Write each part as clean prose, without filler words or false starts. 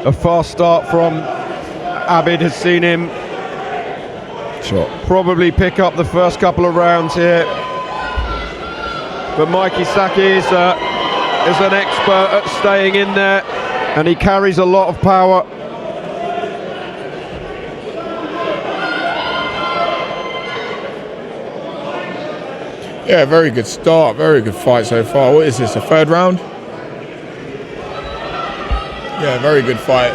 a fast start from Abid has seen him probably pick up the first couple of rounds here. But Mikey Sakyi is an expert at staying in there, and he carries a lot of power. Yeah, very good start, very good fight so far. What is this, the third round? Yeah, very good fight.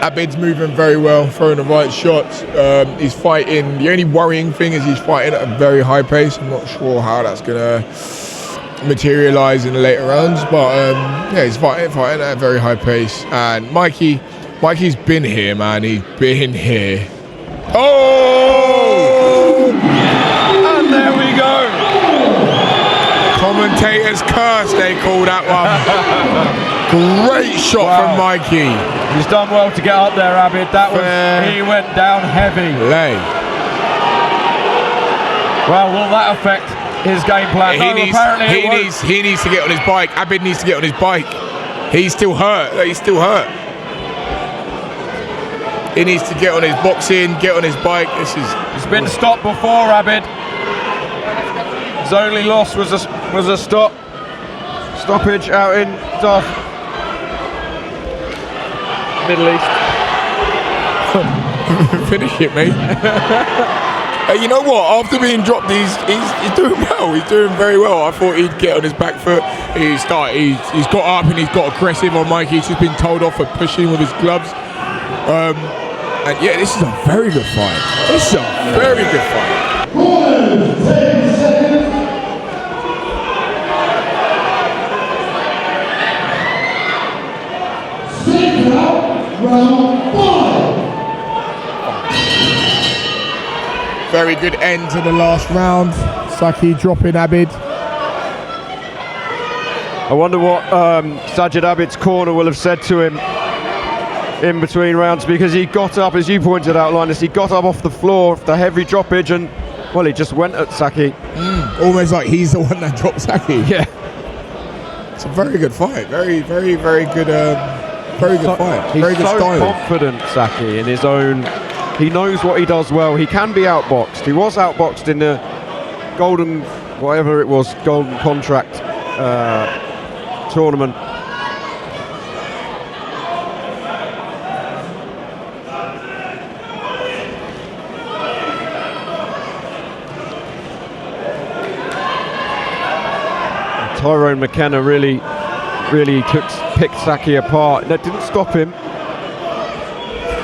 Abid's moving very well, throwing the right shots. He's fighting, the only worrying thing is he's fighting at a very high pace. I'm not sure how that's going to materialise in the later rounds, but yeah, he's fighting at a very high pace. And Mikey's been here, man, he's been here. Oh! And there we go! Commentator's curse, they call that one. Great shot from Mikey. He's done well to get up there, Abid. He went down heavy. Well, will that affect his game plan? He needs to get on his bike. Abid needs to get on his bike. He's still hurt. He needs to get on his boxing, get on his bike. He's been stopped before, Abid. His only loss was a stoppage out in Middle East. Finish it, mate. You know what? After being dropped, he's doing well. He's doing very well. I thought he'd get on his back foot. He's got up and he's got aggressive on Mikey. He's just been told off for pushing with his gloves. And yeah, this is a very good fight. Very good end to the last round. Sakyi dropping Abid. I wonder what Sajid Abid's corner will have said to him in between rounds, because he got up, as you pointed out, Linus, he got up off the floor, the heavy droppage, and well, he just went at Sakyi. Almost like he's the one that dropped Sakyi. Yeah. It's a very good fight. Very good fight. He's Very good so style. confident, Sakyi, in his own. He knows what he does well. He can be outboxed. He was outboxed in the golden contract tournament. Tyrone McKenna really picked Sakyi apart. That didn't stop him,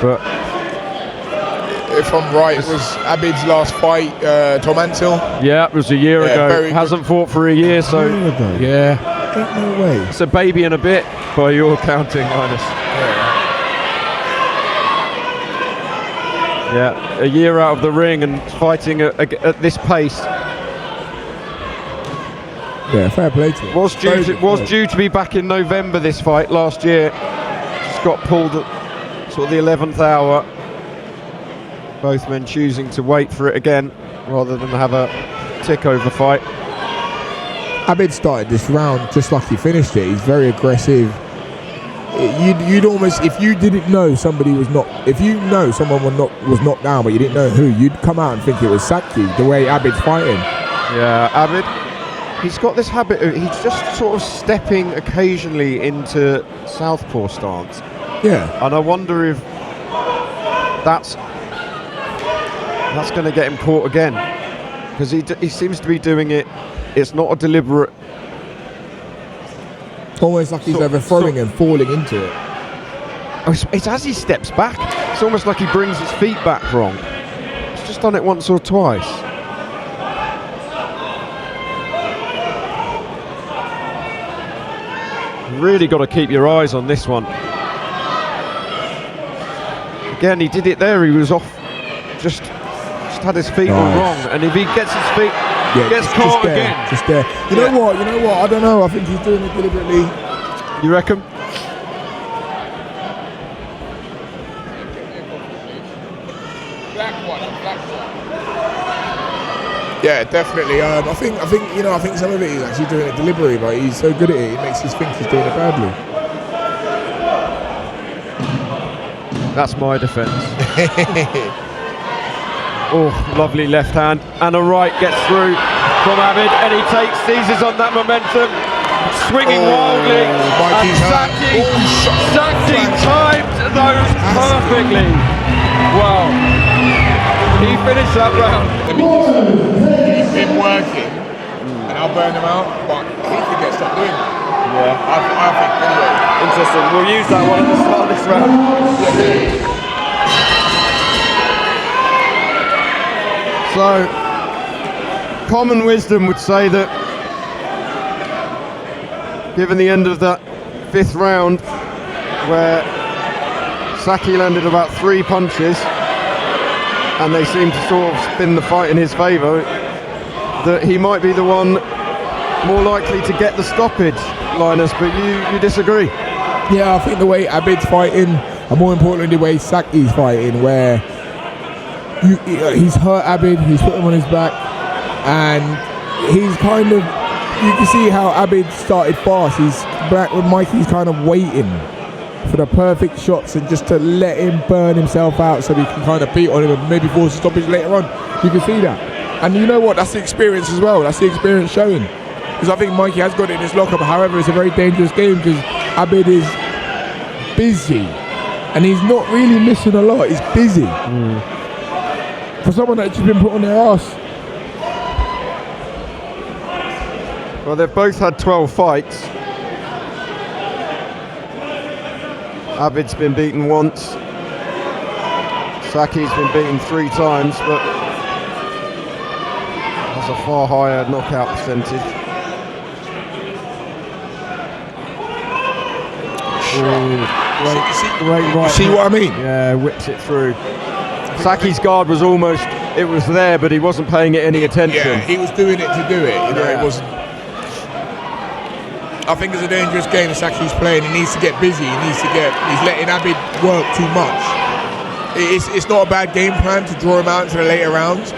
but if I'm right, it was Abid's last fight, Tom Ansell. Yeah, it was a year ago. Hasn't fought for a year, so yeah. No way. It's a baby and a bit by your counting, Linus. Yeah, a year out of the ring and fighting at this pace. Yeah, fair play to him. Was due to be back in November, this fight last year. Just got pulled at sort of the 11th hour. Both men choosing to wait for it again rather than have a tick-over fight. Abid started this round just like he finished it. He's very aggressive. You'd almost, if you didn't know somebody was not, if you know someone was knocked down but you didn't know who, you'd come out and think it was Sakyi, the way Abid's fighting. Yeah, Abid, he's got this habit of, he's just sort of stepping occasionally into southpaw stance. Yeah. And I wonder if that's going to get him caught again, because he seems to be doing it. It's not a deliberate. Almost like he's overthrowing and falling into it. It's as he steps back. It's almost like he brings his feet back wrong. He's just done it once or twice. Really got to keep your eyes on this one. Again, he did it there. He was off. Just had his feet all wrong, and if he gets his feet, gets caught again. Just there. You know what? I don't know. I think he's doing it deliberately. You reckon? Yeah, definitely. I think some of it he's actually doing it deliberately, but he's so good at it, it makes us think he's doing it badly. That's my defence. Oh, lovely left hand, and a right gets through from Abid, and he seizes on that momentum, swinging wildly. Mikey's Sakyi timed those perfectly. Wow. He finished that round. He's been working, and I'll burn him out, but he can get stuff doing. Yeah. I think anyway. Interesting. We'll use that one at the start of this round. So, common wisdom would say that, given the end of that 5th round, where Sakyi landed about 3 punches, and they seemed to sort of spin the fight in his favour, that he might be the one more likely to get the stoppage, Linus, but you disagree? Yeah, I think the way Abid's fighting, and more importantly the way Sakyi's fighting, where he's hurt Abid, he's put him on his back, and he's kind of, you can see how Abid started fast. He's back with Mikey's kind of waiting for the perfect shots and just to let him burn himself out so he can kind of beat on him and maybe force a stoppage later on. You can see that. And you know what? That's the experience as well. That's the experience showing. Because I think Mikey has got it in his lockup. However, it's a very dangerous game because Abid is busy. And he's not really missing a lot. He's busy. For someone that's just been put on their ass. Well, they've both had 12 fights. Abid's been beaten once. Sakyi's been beaten 3 times, but has a far higher knockout percentage. Great right. See what I mean? Yeah, whips it through. Sakyi's guard was almost, it was there, but he wasn't paying it any attention. Yeah, he was doing it to do it. You know, Yeah. it wasn't. I think it's a dangerous game that Sakyi's playing. He needs to get busy. He's letting Abid work too much. It's not a bad game plan to draw him out into the later rounds.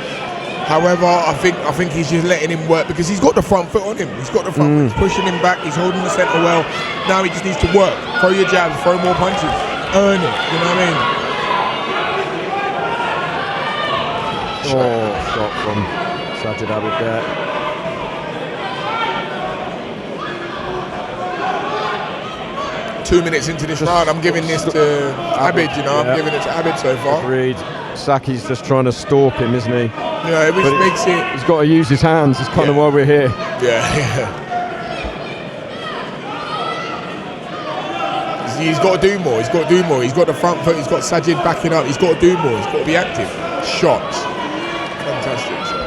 However, I think he's just letting him work because he's got the front foot on him. He's got the front foot. He's pushing him back. He's holding the centre well. Now he just needs to work. Throw your jabs. Throw more punches. Earn it. You know what I mean? Oh, shot from Sajid Abid there. Two minutes into this round, I'm giving this to Abid, you know, I'm giving it to Abid so far. Agreed. Sakyi's just trying to stalk him, isn't he? Yeah, which makes it... He's got to use his hands, it's kind of why we're here. Yeah. He's got to do more, he's got the front foot, he's got Sajid backing up, he's got to do more, he's got to be active. Shots. Fantastic shot.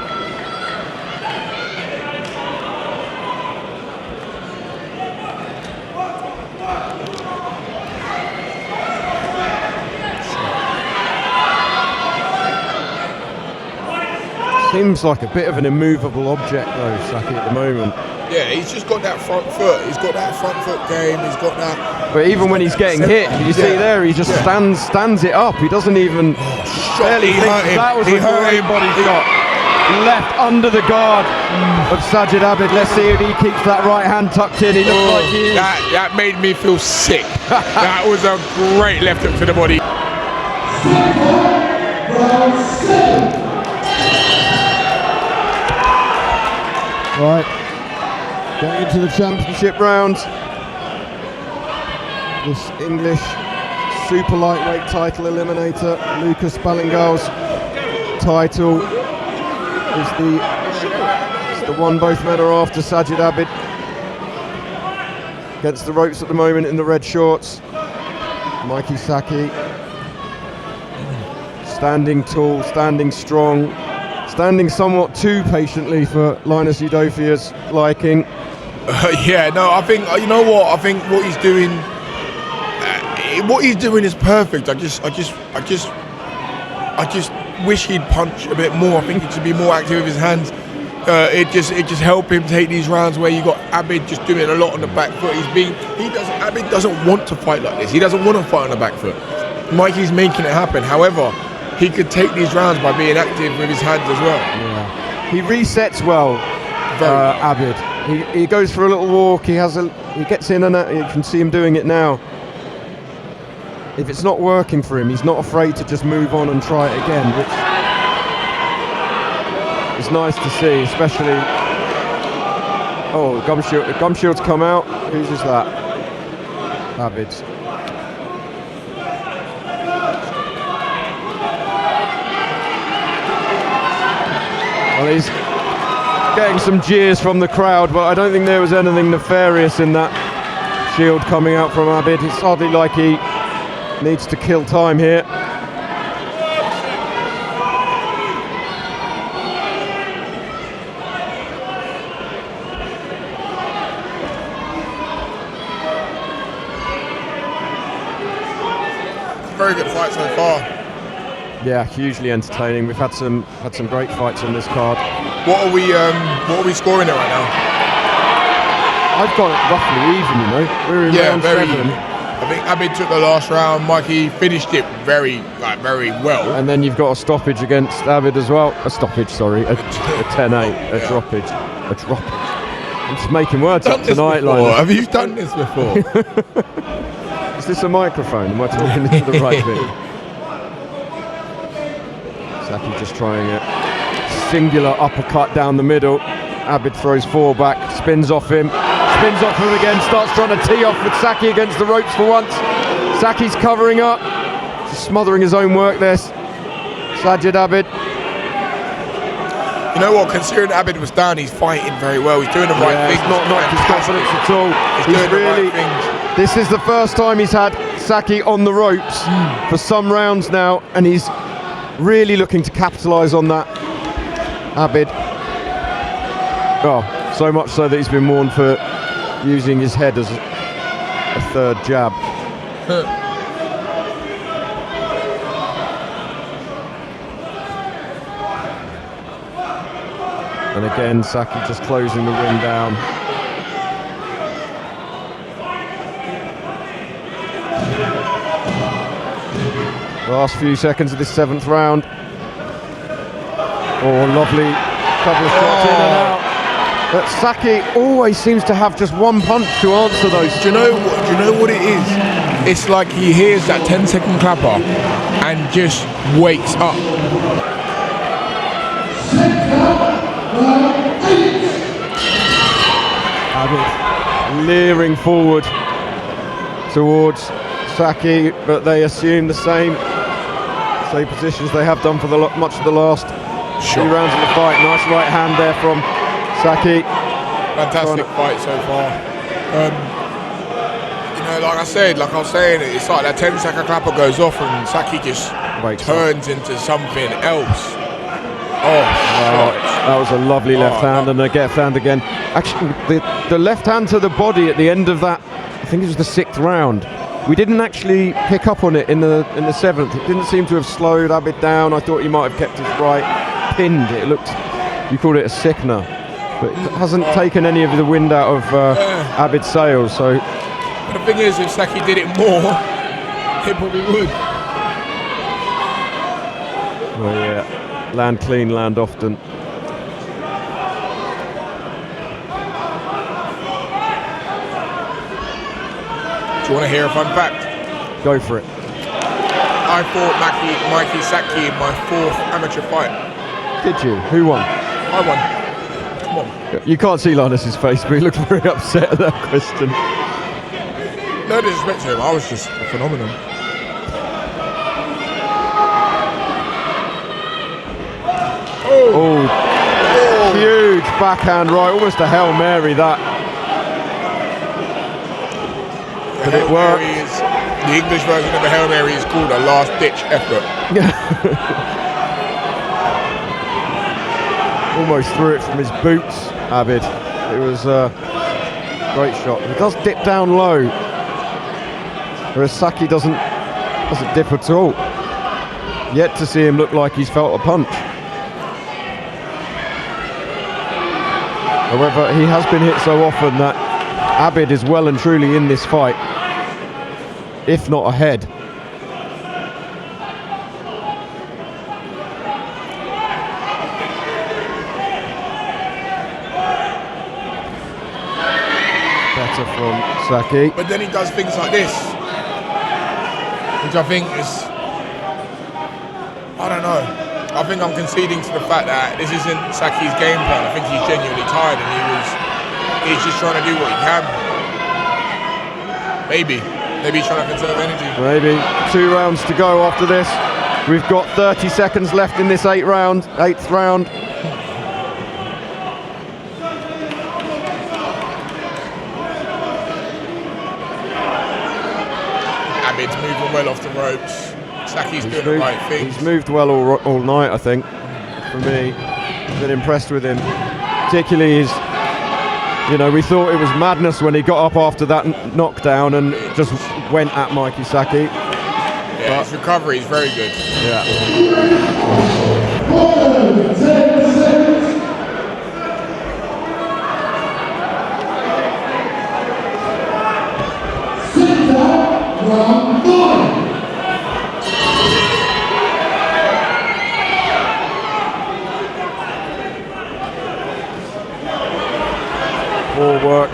Seems like a bit of an immovable object though, Sakyi, at the moment. Yeah, he's just got that front foot. He's got that front foot game. He's got that. But even when he's getting hit, you see there, he just stands it up. He doesn't even barely think that was a great body shot. Left under the guard of Sajid Abid. Let's see if he keeps that right hand tucked in. He looks like he is. That made me feel sick. That was a great left hook to the body. Right, going into the championship round. This English super lightweight title eliminator, Lucas Ballingal's title is the one both men are after. Sajid Abid against the ropes at the moment in the red shorts. Mikey Sakyi standing tall, standing strong. Standing somewhat too patiently for Linus Udofia's liking. Yeah, no, I think you know what? I think what he's doing is perfect. I just wish he'd punch a bit more. I think he should be more active with his hands. It just help him take these rounds where you got Abid just doing a lot on the back foot. Abid doesn't want to fight like this. He doesn't want to fight on the back foot. Mikey's making it happen. However, he could take these rounds by being active with his hands as well. Yeah. He resets well, Abid. He goes for a little walk. He gets in and out. You can see him doing it now. If it's not working for him, he's not afraid to just move on and try it again, which is nice to see, especially. Oh, gum shield's come out. Whose is that? Abid's. Well, he's getting some jeers from the crowd, but I don't think there was anything nefarious in that shield coming out from Abid. It's hardly like he needs to kill time here. Very good fight so far. Yeah, hugely entertaining. We've had some great fights on this card. What are we scoring it right now? I've got it roughly even, you know. We're in round very 7. even. I think Abid took the last round. Mikey finished it very well. And then you've got a stoppage against Abid as well. A stoppage, sorry. A 10-8. A droppage. A droppage. I'm just making words up tonight, like. Have you done this before? Is this a microphone? Am I talking into the right thing? Sakyi just trying a singular uppercut down the middle. Abid throws 4 back, spins off him again, starts trying to tee off with Sakyi against the ropes for once. Sakyi's covering up, smothering his own work there. Sajid Abid. You know what, considering Abid was down, he's fighting very well. He's doing the right things. He's not knocked his confidence at all. He's doing the right things. This is the first time he's had Sakyi on the ropes for some rounds now, and he's really looking to capitalise on that. Abid. Oh, so much so that he's been warned for using his head as a third jab. And again, Sakyi just closing the ring down. Last few seconds of this 7th round. Oh, lovely couple of shots in and out. But Sakyi always seems to have just one punch to answer those. Do you know what it is? It's like he hears that 10-second clapper and just wakes up. Abid leering forward towards Sakyi, but they assume the same positions they have done for much of the last 2 rounds of the fight. Nice right hand there from Sakyi. Fantastic fight so far. You know, like I was saying, it's like that 10-second clapper goes off and Sakyi just turns into something else. That was a lovely left hand and a left hand again. Actually, the left hand to the body at the end of that, I think it was the 6th round. We didn't actually pick up on it in the 7th. It didn't seem to have slowed Abid down. I thought he might have kept his right pinned. It looked, you called it a sickener, but it hasn't taken any of the wind out of Abid's sails. So but the thing is, if Sakyi did it more, he probably would. Oh yeah, land clean, land often. Do you want to hear a fun fact? Go for it. I fought Mikey Sakyi in my 4th amateur fight. Did you? Who won? I won. Come on. You can't see Linus's face, but he looked very upset at that question. No disrespect to him, I was just a phenomenon. Oh, huge backhand right, almost a Hail Mary that. But it worked. The English version of a Hail Mary is called a last-ditch effort. Almost threw it from his boots, Abid. It was a great shot. He does dip down low, whereas Sakyi doesn't dip at all. Yet to see him look like he's felt a punch. However, he has been hit so often that Abid is well and truly in this fight, if not ahead. better from Sakyi. But then he does things like this, which I think is, I don't know. I think I'm conceding to the fact that this isn't Sakyi's game plan. I think he's genuinely tired and he's just trying to do what he can. Maybe he's trying to conserve energy. Maybe 2 rounds to go after this. We've got 30 seconds left in this 8th round. Abid's moving well off the ropes. Sakyi's doing the right thing. He's moved well all night, I think. For me, been impressed with him. Particularly his, we thought it was madness when he got up after that knockdown and just went at Mikey Sakyi. Yeah, his recovery is very good. Yeah. Ball work.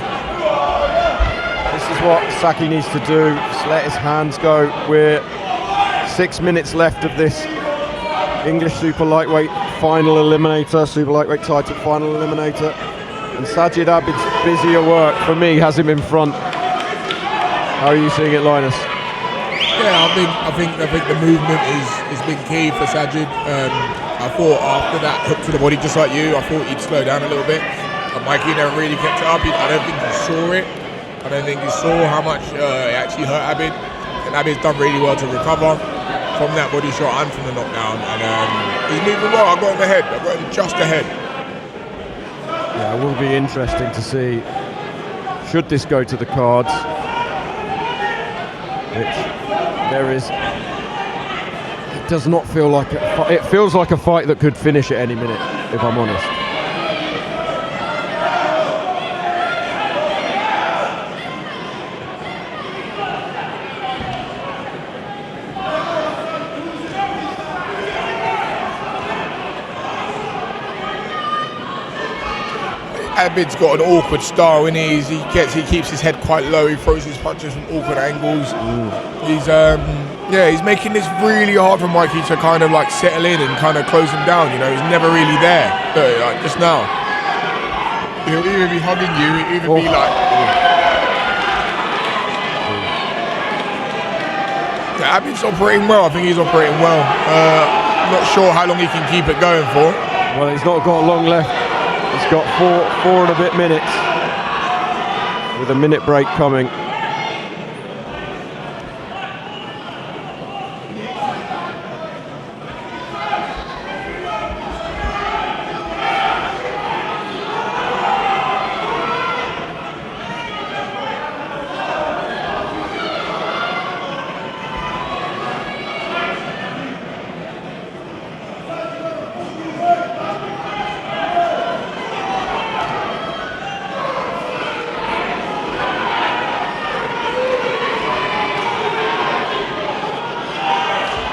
This is what Sakyi needs to do. Just let his hands go. We're 6 minutes left of this English super lightweight final eliminator, super lightweight title final eliminator. And Sajid Abid's busier work, for me, has him in front. How are you seeing it, Linus? Yeah, I think the movement is big key for Sajid. I thought after that hook to the body, just like you, I thought he'd slow down a little bit. But Mikey never really kept it up. I don't think he saw it. I don't think he saw how much it actually hurt Abid. And Abid's done really well to recover from that body shot and from the knockdown. And he's moving well. I got him ahead. I got him just ahead. Yeah, it will be interesting to see, should this go to the cards, which there is, it does not feel like it feels like a fight that could finish at any minute, if I'm honest. Abid's got an awkward style, and he keeps his head quite low. He throws his punches from awkward angles. He's making this really hard for Mikey to kind of like settle in and kind of close him down. He's never really there. Like just now, he'll either be hugging you, he'll either be like. Yeah, Abid's operating well. I think he's operating well. Not sure how long he can keep it going for. Well, he's not got long left. He's got four and a bit minutes, with a minute break coming.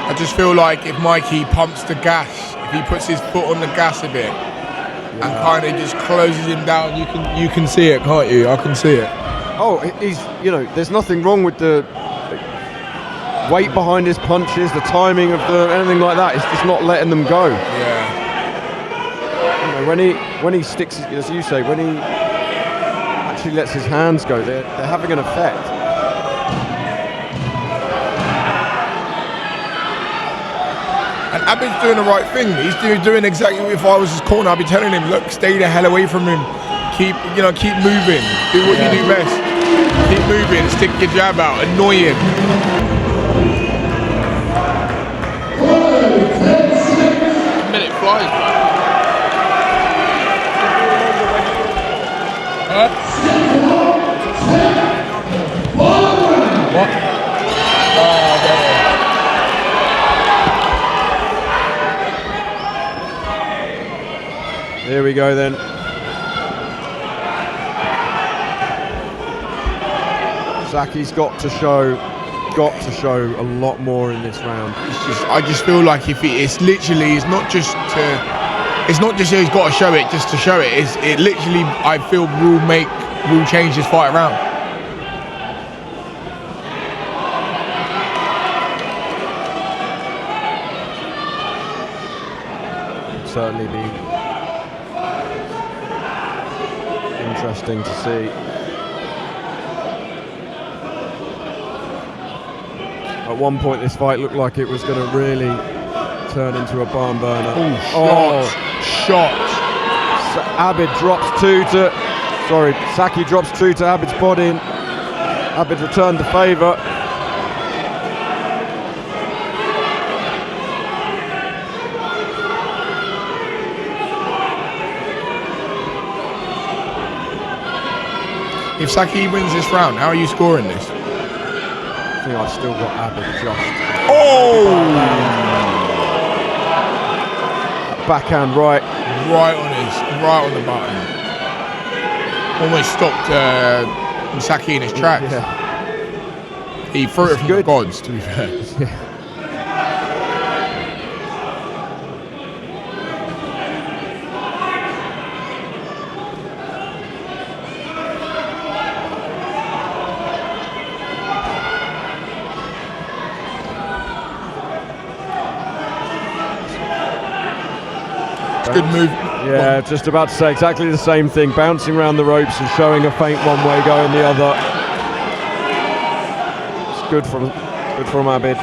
I just feel like if Mikey pumps the gas, if he puts his foot on the gas a bit and kind of just closes him down, you can see it, can't you? I can see it. Oh, he's there's nothing wrong with the weight behind his punches, the timing of anything like that. It's just not letting them go. Yeah. When he sticks, as you say, when he actually lets his hands go, they're having an effect. And Abid's doing the right thing. He's doing exactly, if I was his corner, I'd be telling him, look, stay the hell away from him. Keep moving. Do what you do best. Keep moving, stick your jab out, annoy him. A minute flies, bro. Huh? What? Here we go then. Sakyi's got to show a lot more in this round. I just feel like it's not just he's got to show it just to show it. It literally, I feel, will change this fight around. certainly be interesting to see. At one point this fight looked like it was going to really turn into a barn burner. Shot. Abid drops Sakyi drops two to Abid's body, and Abid returned the favour. If Sakyi wins this round, how are you scoring this? I think I've still got Abid just. Oh! Backhand right. Right on the button. Almost stopped Sakyi in his tracks. Yeah. He threw it from the gods, to be fair. Yeah. Good move. Yeah, just about to say exactly the same thing. Bouncing around the ropes and showing a feint one way, going the other. It's good from Abid.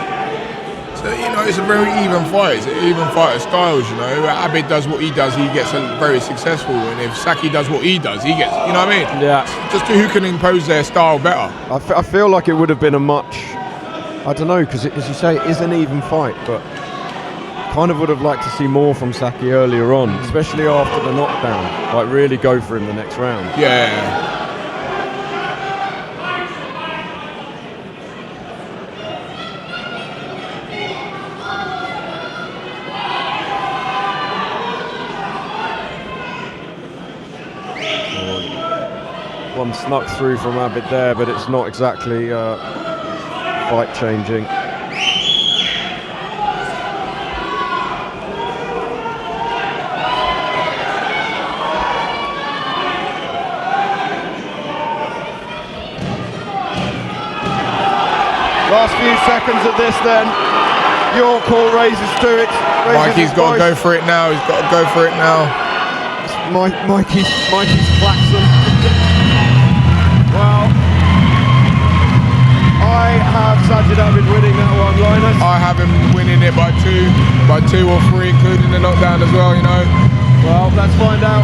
So, you know, it's a very even fight. It's an even fight of styles, you know. Abid does what he does, he gets very successful. And if Sakyi does what he does, he gets, you know what I mean? Yeah. Just who can impose their style better. I feel like it would have been a much, I don't know, because as you say, it is an even fight, but kind of would have liked to see more from Sakyi earlier on, especially after the knockdown. Like, really go for him the next round. Yeah. One snuck through from Abid there, but it's not exactly fight changing. Last few seconds of this then. Your call raises to it. Mikey's got to go for it now. He's got to go for it now. Mikey's klaxon. Well, I have Sajid Abid winning that one, Linus. I have him winning it by two or three, including the knockdown as well, you know. Well, let's find out.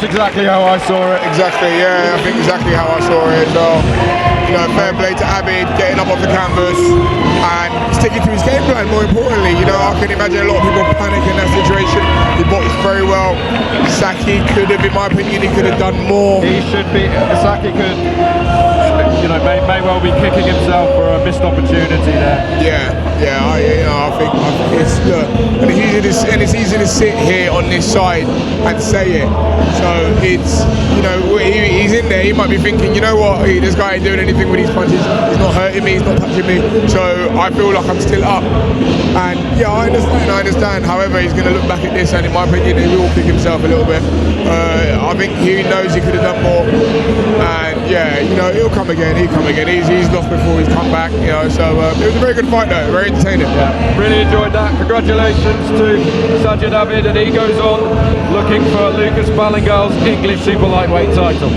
Exactly how I saw it. Exactly, yeah, I think exactly how I saw it. So, you know, fair play to Abid, getting up off the canvas and sticking to his game plan, more importantly. You know, I can imagine a lot of people panic in that situation. He boxed very well. Sakyi could have, in my opinion, he could have done more. He should be, Sakyi could, may well be kicking himself for a missed opportunity there. I think it's look, and it's easy to sit here on this side and say it. So it's he's in there. He might be thinking, you know what, this guy ain't doing anything with these punches. He's not hurting me. He's not touching me. So I feel like I'm still up. And yeah, I understand. However, he's going to look back at this, and in my opinion, he will kick himself a little bit. I think he knows he could have done more. And yeah, he'll come again. He's lost before he's come back. So it was a very good fight though, very entertaining. Yeah, really enjoyed that. Congratulations to Sajid Abid, and he goes on looking for Lucas Ballingal's English super lightweight title.